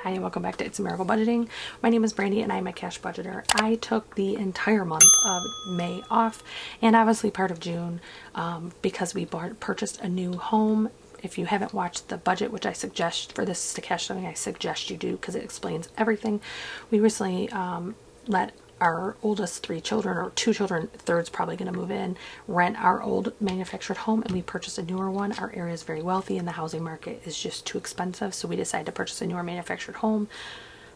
Hi and welcome back to It's a Miracle Budgeting. My name is Brandy and I'm a cash budgeter. I took the entire month of May off and obviously part of June because we purchased a new home. If you haven't watched the budget, which I suggest for this is the cash something I suggest you do because it explains everything. We recently let our oldest 3 children, or 2 children, third's probably going to move in, rent our old manufactured home, and we purchased a newer one. Our area is very wealthy and the housing market is just too expensive, so we decided to purchase a newer manufactured home.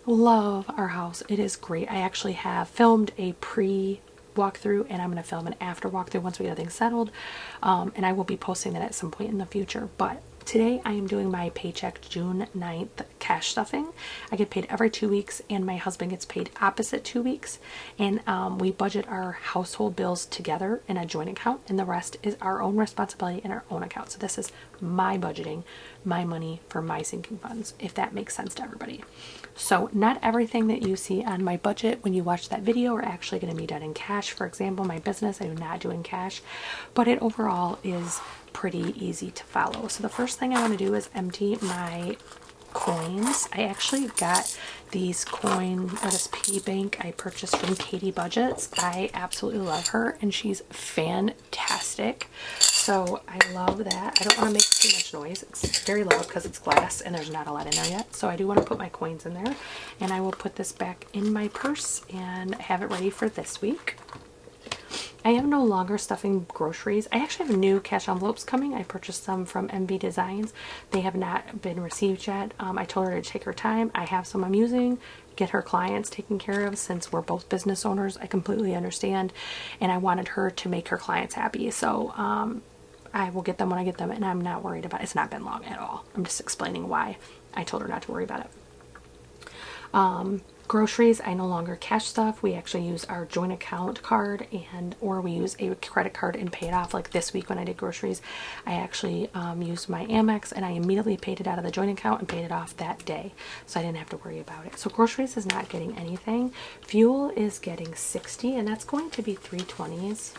Love our house. It is great. I actually have filmed a walkthrough and I'm going to film an after walkthrough once we get things settled, and I will be posting that at some point in the future. But today I am doing my paycheck June 9th cash stuffing. I get paid every 2 weeks and my husband gets paid opposite 2 weeks, and we budget our household bills together in a joint account, and the rest is our own responsibility in our own account. So this is my budgeting, my money for my sinking funds, if that makes sense to everybody. So not everything that you see on my budget when you watch that video are actually going to be done in cash. For example, my business I do not do in cash, but it overall is pretty easy to follow. So the first thing I want to do is empty my coins. I actually got these this piggy bank I purchased from Katie Budgets. I absolutely love her and she's fantastic. So I love that. I don't want to make too much noise. It's very loud because it's glass and there's not a lot in there yet. So I do want to put my coins in there, and I will put this back in my purse and have it ready for this week. I am no longer stuffing groceries. I actually have new cash envelopes coming. I purchased them from MB Designs. They have not been received yet. I told her to take her time. I have some I'm using, get her clients taken care of since we're both business owners. I completely understand, and I wanted her to make her clients happy. So I will get them when I get them, and I'm not worried about it. It's not been long at all. I'm just explaining why I told her not to worry about it. Groceries, I no longer cash stuff. We actually use our joint account card, or we use a credit card and pay it off. Like this week when I did groceries, I actually used my Amex and I immediately paid it out of the joint account and paid it off that day, so I didn't have to worry about it. So groceries is not getting anything. Fuel is getting 60, and that's going to be 320s.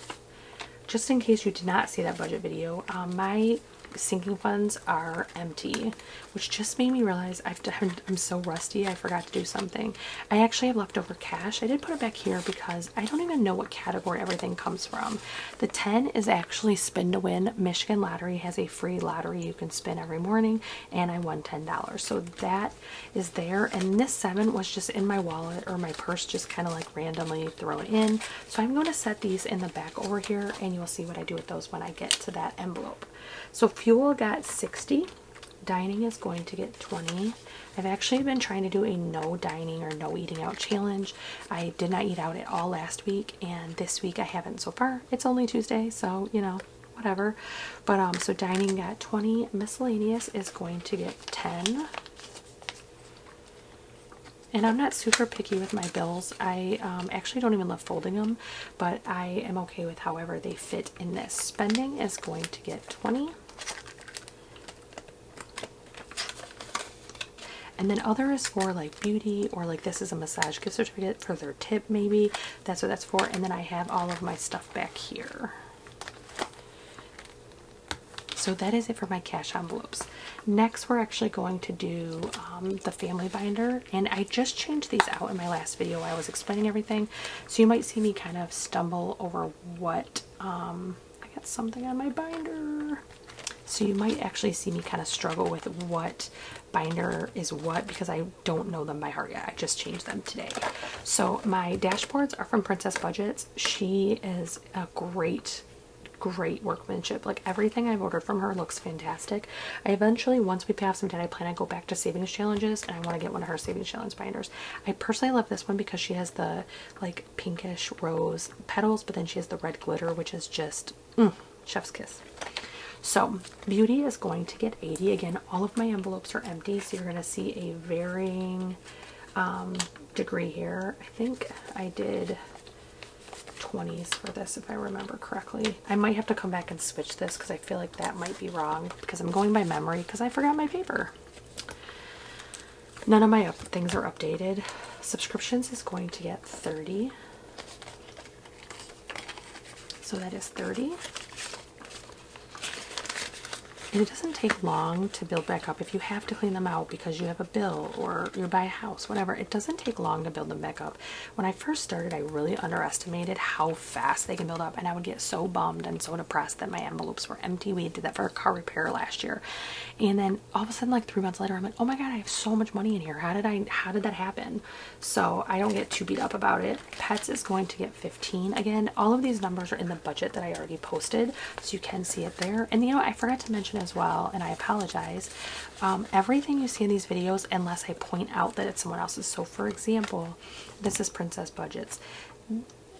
Just in case you did not see that budget video, my sinking funds are empty, which just made me realize I'm so rusty. I forgot to do something. I actually have leftover cash. I did put it back here because I don't even know what category everything comes from. The 10 is actually spin to win. Michigan Lottery has a free lottery you can spin every morning, and I won $10. So that is there. And this 7 was just in my wallet or my purse, just kind of like randomly thrown in. So I'm going to set these in the back over here, and you'll see what I do with those when I get to that envelope. So fuel got 60. Dining is going to get 20. I've actually been trying to do a no dining or no eating out challenge. I did not eat out at all last week, and this week I haven't so far. It's only Tuesday, so you know, whatever. But so dining got 20. Miscellaneous is going to get 10. And I'm not super picky with my bills. I actually don't even love folding them, but I am okay with however they fit in this. Spending is going to get 20. And then other is for like beauty, or like this is a massage gift certificate for their tip maybe. That's what that's for. And then I have all of my stuff back here. So that is it for my cash envelopes. Next, we're actually going to do the family binder, and I just changed these out in my last video. I was explaining everything, so you might see me kind of stumble over what I got something on my binder. So you might actually see me kind of struggle with what binder is what, because I don't know them by heart yet. I just changed them today. So my dashboards are from Princess Budgets. She is a great workmanship. Like everything I've ordered from her looks fantastic. I eventually, once we pay off some debt, I plan to go back to savings challenges, and I want to get one of her savings challenge binders. I personally love this one because she has the like pinkish rose petals, but then she has the red glitter, which is just chef's kiss. So beauty is going to get 80. Again, all of my envelopes are empty, so you're going to see a varying degree here. I think I did 20s for this if I remember correctly. I might have to come back and switch this because I feel like that might be wrong because I'm going by memory because I forgot my paper. None of my things are updated. Subscriptions is going to get 30. So that is 30. it doesn't take long to build back up. If you have to clean them out because you have a bill or you buy a house, whatever, it doesn't take long to build them back up. When I first started, I really underestimated how fast they can build up, and I would get so bummed and so depressed that my envelopes were empty. We did that for a car repair last year, and then all of a sudden, like 3 months later, I'm like, oh my god, I have so much money in here. How did that happen? So I don't get too beat up about it. Pets is going to get 15. Again, all of these numbers are in the budget that I already posted, so you can see it there. And you know, I forgot to mention as well, and I apologize, everything you see in these videos, unless I point out that it's someone else's. So for example, this is Princess Budgets.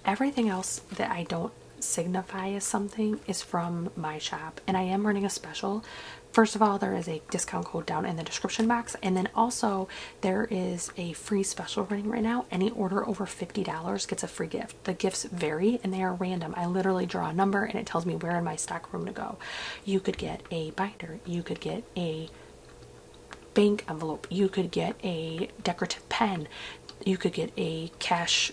Everything else that I don't signify as something is from my shop, and I am running a special. First of all, there is a discount code down in the description box, and then also there is a free special running right now. Any order over $50 gets a free gift. The gifts vary and they are random. I literally draw a number and it tells me where in my stock room to go. You could get a binder, you could get a bank envelope, you could get a decorative pen, you could get a cash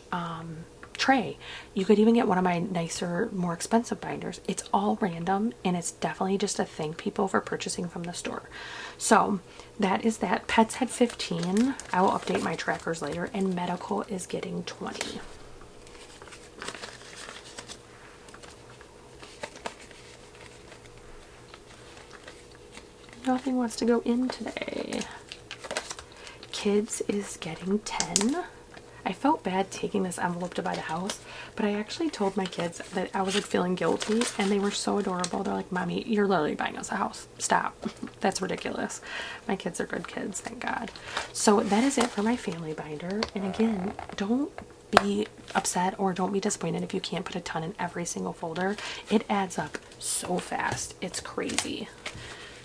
tray, you could even get one of my nicer, more expensive binders. It's all random, and it's definitely just to thank people for purchasing from the store. So that is that. Pets had 15. I will update my trackers later, and medical is getting 20. Nothing wants to go in today. Kids is getting 10. I felt bad taking this envelope to buy the house, but I actually told my kids that I was like feeling guilty, and they were so adorable. They're like, Mommy, you're literally buying us a house. Stop. That's ridiculous. My kids are good kids, thank God. So that is it for my family binder. And again, don't be upset or don't be disappointed if you can't put a ton in every single folder. It adds up so fast. It's crazy.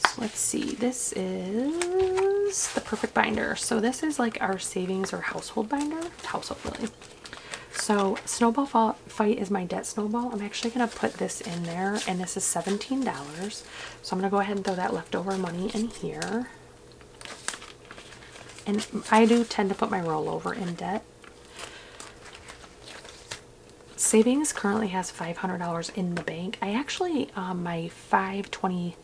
So let's see, this is the perfect binder. So this is like our savings or household binder. Household, really. So Snowball Fight is my debt snowball. I'm actually going to put this in there, and this is $17. So I'm going to go ahead and throw that leftover money in here. And I do tend to put my rollover in debt. Savings currently has $500 in the bank. I actually, my 526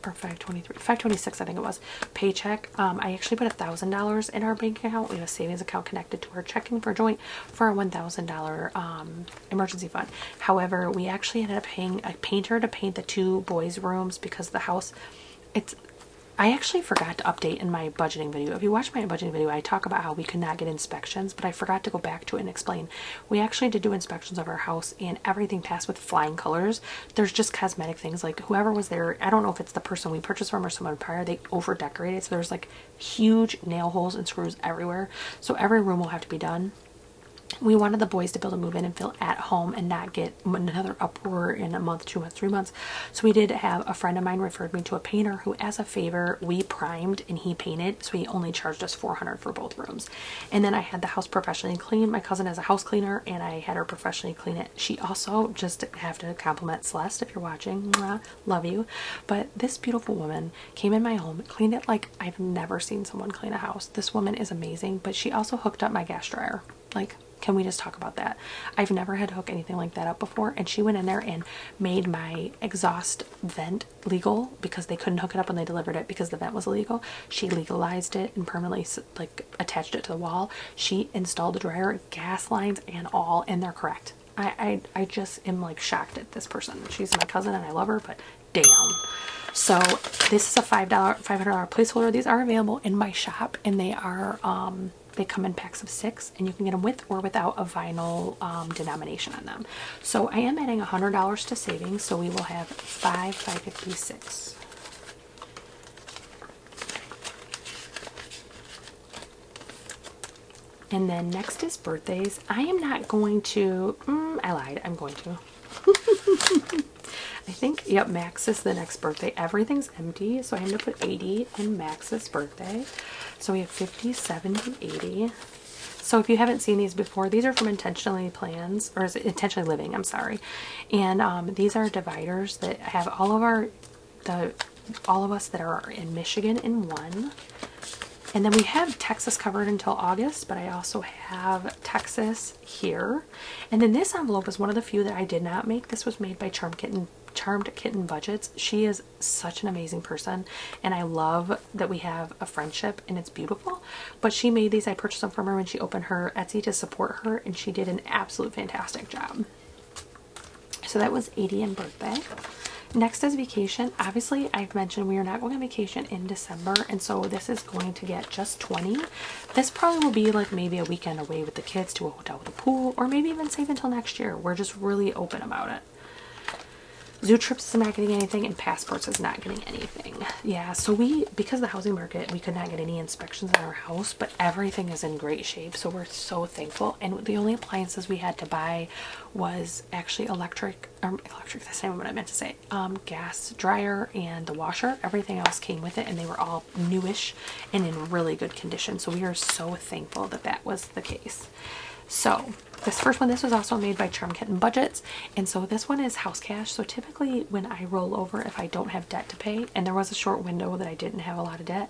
or 526 I think it was, Paycheck, I actually put $1,000 in our bank account. We have a savings account connected to our checking for joint for a $1,000 emergency fund. However, we actually ended up paying a painter to paint the 2 boys' rooms because the house, I actually forgot to update in my budgeting video. If you watch my budgeting video, I talk about how we could not get inspections, but I forgot to go back to it and explain. We actually did do inspections of our house, and everything passed with flying colors. There's just cosmetic things, like whoever was there, I don't know if it's the person we purchased from or someone prior, they over decorated, so there's like huge nail holes and screws everywhere. So every room will have to be done. We wanted the boys to be able to move in and feel at home and not get another uproar in a month, 2 months, 3 months. So we did have a friend of mine referred me to a painter who, as a favor, we primed and he painted. So he only charged us $400 for both rooms. And then I had the house professionally cleaned. My cousin is a house cleaner, and I had her professionally clean it. She also, just have to compliment Celeste if you're watching, mwah, love you. But this beautiful woman came in my home, cleaned it like I've never seen someone clean a house. This woman is amazing, but she also hooked up my gas dryer. Like, can we just talk about that? I've never had to hook anything like that up before, and she went in there and made my exhaust vent legal because they couldn't hook it up when they delivered it because the vent was illegal. She legalized it and permanently like attached it to the wall. She installed the dryer, gas lines and all, and they're correct. I just am like shocked at this person. She's my cousin and I love her, but damn. So this is a $500 placeholder. These are available in my shop, and they are they come in packs of 6, and you can get them with or without a vinyl denomination on them. So I am adding $100 to savings, so we will have 556. And then next is birthdays. I am not going to, I lied, I'm going to. I think, yep, Max is the next birthday. Everything's empty, so I have to put 80 in Max's birthday. So we have 50, 70, 80. So if you haven't seen these before, these are from Intentionally Plans, or is it Intentionally Living, I'm sorry. And these are dividers that have all of us that are in Michigan in one. And then we have Texas covered until August, but I also have Texas here. And then this envelope is one of the few that I did not make. This was made by Charm Kitten Charmed Kitten Budgets. She is such an amazing person, and I love that we have a friendship, and it's beautiful. But she made these. I purchased them from her when she opened her Etsy to support her, and she did an absolute fantastic job. So that was 80 in birthday. Next is vacation. Obviously, I've mentioned we are not going on vacation in December, and so this is going to get just 20. This probably will be like maybe a weekend away with the kids to a hotel with a pool, or maybe even save until next year. We're just really open about it. Zoo trips is not getting anything, and passports is not getting anything. Yeah, so because of the housing market, we could not get any inspections on our house, but everything is in great shape, so we're so thankful. And the only appliances we had to buy was actually electric, that's not what I meant to say, gas dryer and the washer. Everything else came with it, and they were all newish and in really good condition, so we are so thankful that that was the case. So this first one, this was also made by Charmed Kitten Budgets, and so this one is house cash. So typically when I roll over, if I don't have debt to pay, and there was a short window that I didn't have a lot of debt,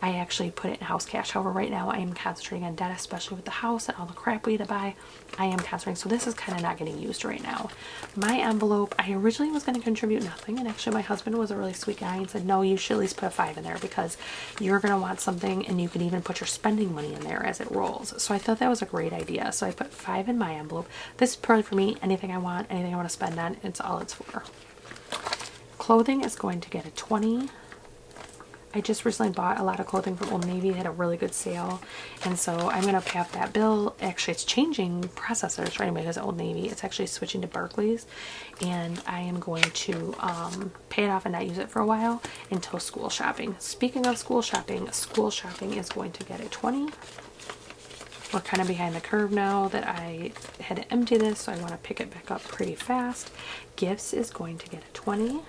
I actually put it in house cash. However, right now I am concentrating on debt, especially with the house and all the crap we had to buy. I am concentrating, so this is kind of not getting used right now. My envelope, I originally was going to contribute nothing, and actually my husband was a really sweet guy and said, no, you should at least put a 5 in there, because you're going to want something, and you can even put your spending money in there as it rolls. So I thought that was a great idea. So I put 5 in my envelope. This is probably for me, anything I want, anything I want to spend on, it's all it's for. Clothing is going to get a 20. I just recently bought a lot of clothing from Old Navy. They had a really good sale, and so I'm going to pay off that bill. Actually, it's changing processors right away because Old Navy, it's actually switching to Barclays, and I am going to pay it off and not use it for a while until school shopping. Speaking of school shopping is going to get a 20. We're kind of behind the curve now that I had to empty this, so I want to pick it back up pretty fast. Gifts is going to get a 20.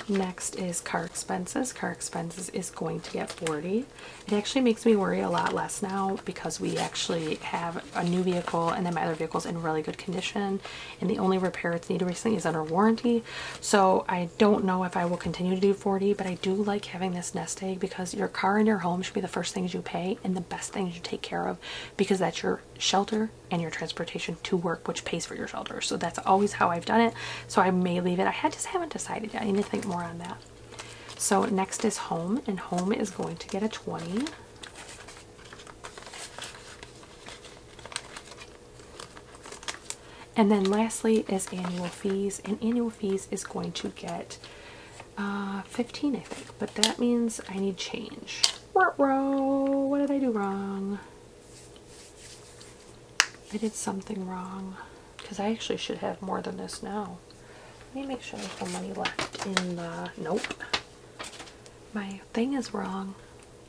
Next is car expenses. Car expenses is going to get 40. It actually makes me worry a lot less now because we actually have a new vehicle, and then my other vehicle's in really good condition, and the only repair it's needed recently is under warranty. So I don't know if I will continue to do 40, but I do like having this nest egg, because your car and your home should be the first things you pay and the best things you take care of, because that's your shelter and your transportation to work, which pays for your shelter. So that's always how I've done it. So I may leave it. I just haven't decided yet. I need to think more on that. So next is home, and home is going to get a 20. And then lastly is annual fees, and annual fees is going to get 15, I think, but that means I need change. What did I do wrong? I did something wrong, because I actually should have more than this now. Let me make sure there's no money left in the, nope. My thing is wrong.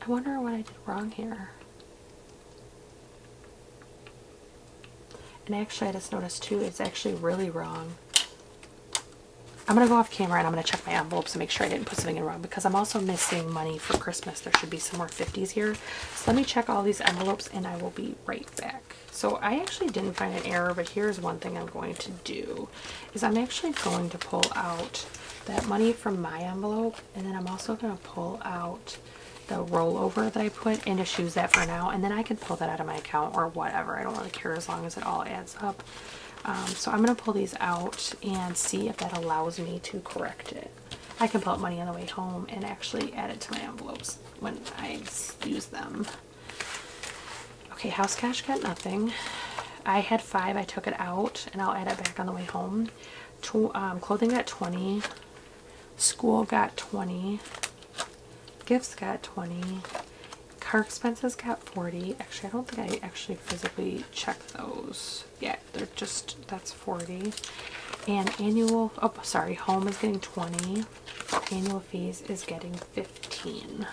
I wonder what I did wrong here. And actually I just noticed too, it's actually really wrong. I'm going to go off camera and I'm going to check my envelopes and make sure I didn't put something in wrong, because I'm also missing money for Christmas. There should be some more 50s here. So let me check all these envelopes and I will be right back. So I actually didn't find an error, but here's one thing I'm going to do, is I'm actually going to pull out that money from my envelope, and then I'm also going to pull out the rollover that I put and just use that for now, and then I can pull that out of my account or whatever. I don't really care as long as it all adds up. So I'm going to pull these out and see if that allows me to correct it. I can pull out money on the way home and actually add it to my envelopes when I use them. Okay, house cash got nothing. I had 5, I took it out, and I'll add it back on the way home. Clothing got 20. School got 20. Gifts got 20. Car expenses got 40. Actually, I don't think I actually physically checked those. Yeah, they're just, that's 40. And annual, oh, sorry, home is getting 20. Annual fees is getting 15.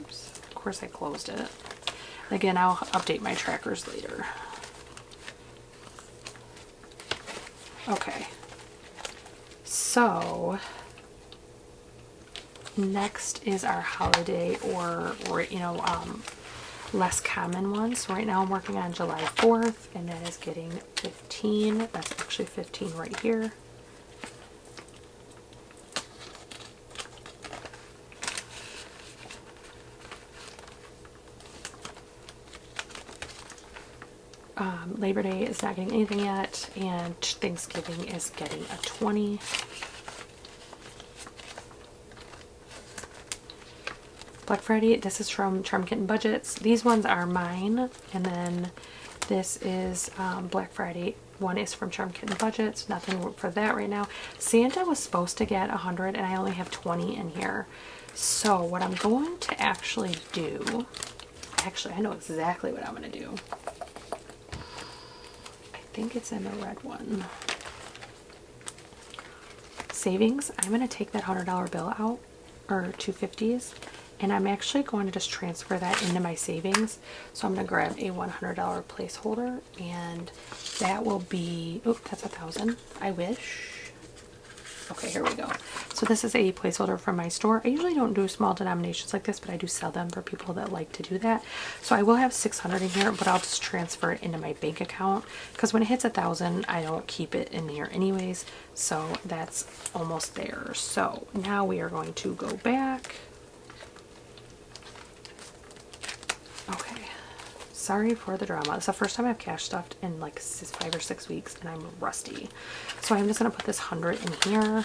Oops, of course I closed it. Again, I'll update my trackers later. Okay. So next is our holiday or less common ones. So right now I'm working on July 4th, and that is getting 15. That's actually 15 right here. Labor Day is not getting anything yet, and Thanksgiving is getting a 20. Black Friday, this is from Charm Kitten Budgets. These ones are mine, and then this is Black Friday. One is from Charm Kitten Budgets. Nothing for that right now. Santa was supposed to get 100, and I only have 20 in here. So what I'm going to actually do, actually I know exactly what I'm going to do. I think it's in the red one. Savings, I'm going to take that $100 bill out, or 250s. And I'm actually going to just transfer that into my savings. So I'm going to grab a $100 placeholder, and that will be, oh, that's 1,000. I wish. Okay, here we go. So this is a placeholder from my store. I usually don't do small denominations like this, but I do sell them for people that like to do that. So I will have 600 in here, but I'll just transfer it into my bank account, because when it hits 1,000, I don't keep it in here anyways. So that's almost there. So now we are going to go back. Okay, sorry for the drama. It's the first time I've cash stuffed in like 5 or 6 weeks, and I'm rusty. So I'm just going to put this 100 in here.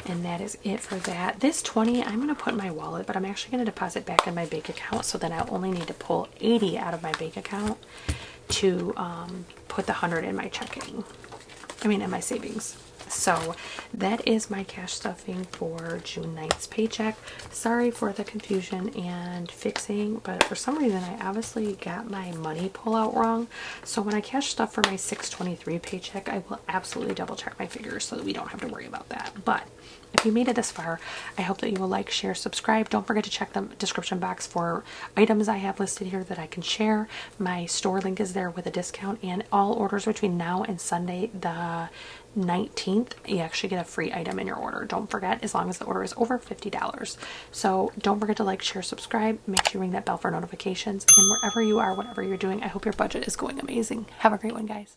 And that is it for that. This 20 I'm going to put in my wallet, but I'm actually going to deposit back in my bank account, so then I'll only need to pull 80 out of my bank account to put the 100 in my checking. I mean in my savings. So that is my cash stuffing for June 9th's paycheck. Sorry for the confusion and fixing, but for some reason I obviously got my money pull out wrong. So when I cash stuff for my 6/23 paycheck, I will absolutely double check my figures so that we don't have to worry about that. But if you made it this far, I hope that you will like, share, subscribe. Don't forget to check the description box for items I have listed here that I can share. My store link is there with a discount, and all orders between now and Sunday the 19th, you actually get a free item in your order. Don't forget, as long as the order is over $50. So don't forget to like, share, subscribe. Make sure you ring that bell for notifications. And wherever you are, whatever you're doing, I hope your budget is going amazing. Have a great one, guys.